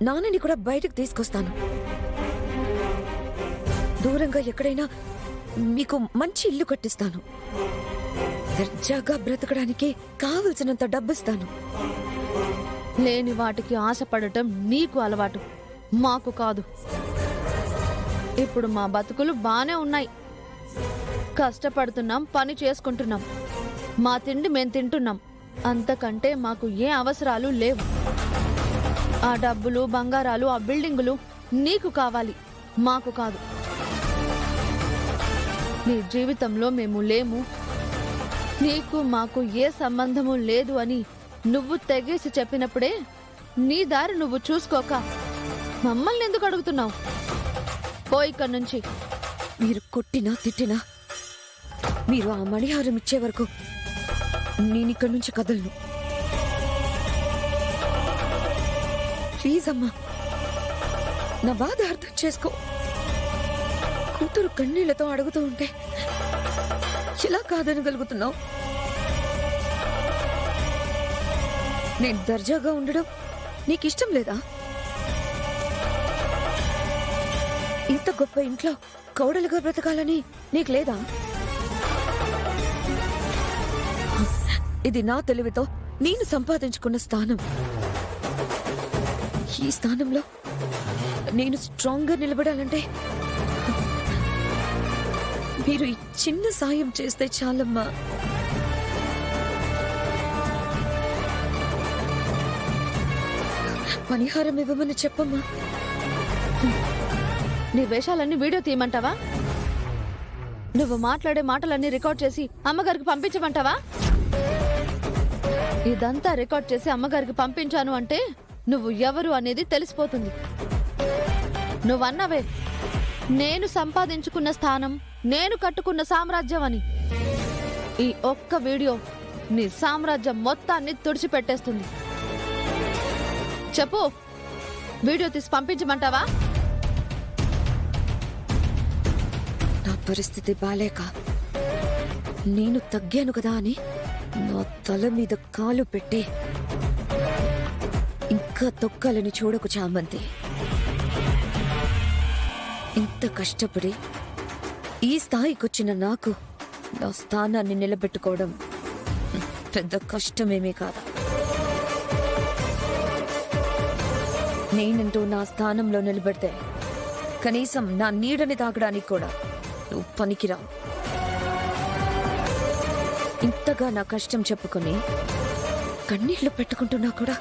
నాన్నని కూడా బయటకు తీసుకొస్తాను. దూరంగా ఎక్కడైనా మీకు మంచి ఇల్లు కట్టిస్తాను. దర్జాగా బ్రతకడానికి కావలసినంత డబ్బిస్తాను. లేని వాటికి ఆశపడటం నీకు అలవాటు, మాకు కాదు. ఇప్పుడు మా బతుకులు బానే ఉన్నాయి. కష్టపడుతున్నాం, పని చేసుకుంటున్నాం, మా తిండి మేం తింటున్నాం. అంతకంటే మాకు ఏ అవసరాలు లేవు. ఆ డబ్బులు, బంగారాలు, ఆ బిల్డింగులు నీకు కావాలి, మాకు కాదు. నీ జీవితంలో మేము లేము, నీకు మాకు ఏ సంబంధము లేదు అని నువ్వు తెగేసి చెప్పినప్పుడే నీ దారి నువ్వు చూసుకోక మమ్మల్ని ఎందుకు అడుగుతున్నావు? పో ఇక్కడి నుంచి. మీరు కొట్టినా తిట్టినా మీరు ఆ మణిహారం ఇచ్చే వరకు నేనిక్కడి నుంచి కదలను. ప్లీజ్ అమ్మా, నా బాధ అర్థం చేసుకో. కూతురు కన్నీళ్లతో అడుగుతూ ఉంటే ఎలా కాదనగలుగుతున్నావు? నేను దర్జాగా ఉండడం నీకిష్టం లేదా? ఇంత గొప్ప ఇంట్లో కౌడలుగా బ్రతకాలని నీకు లేదా? ఇది నా తెలివితో నేను సంపాదించుకున్న స్థానం. ఈ స్థానంలో నేను స్ట్రాంగ్ గా నిలబడాలంటే మీరు ఈ చిన్న సాయం చేస్తే చాలమ్మా. పరిహారం ఇవ్వమని చెప్పమ్మా. నీ వేషాలన్నీ వీడియో తీయమంటావా? నువ్వు మాట్లాడే మాటలన్నీ రికార్డ్ చేసి అమ్మగారికి పంపించమంటావా? ఇదంతా రికార్డ్ చేసి అమ్మగారికి పంపించాను అంటే నువ్వు ఎవరు అనేది తెలిసిపోతుంది. నువ్వన్నవే నేను సంపాదించుకున్న స్థానం, నేను కట్టుకున్న సామ్రాజ్యం అని. ఈ ఒక్క వీడియో నీ సామ్రాజ్యం మొత్తాన్ని తుడిచిపెట్టేస్తుంది. చెప్పు, వీడియో తీసి పంపించమంటావా? నా పరిస్థితి బాలేక నేను తగ్గాను కదా అని నా తల మీద కాలు పెట్టి ఇంకా తొక్కాలని చూడకు చామంతి. ఇంత కష్టపడి ఈ స్థాయికొచ్చిన నాకు నా స్థానాన్ని నిలబెట్టుకోవడం పెద్ద కష్టమేమీ కాదు. నేనంటూ నా స్థానంలో నిలబెడితే కనీసం నా నీడని తాగడానికి కూడా నువ్వు పనికిరావు. ఇంతగా నా కష్టం చెప్పుకొని కన్నీళ్లు పెట్టుకుంటున్నా కూడా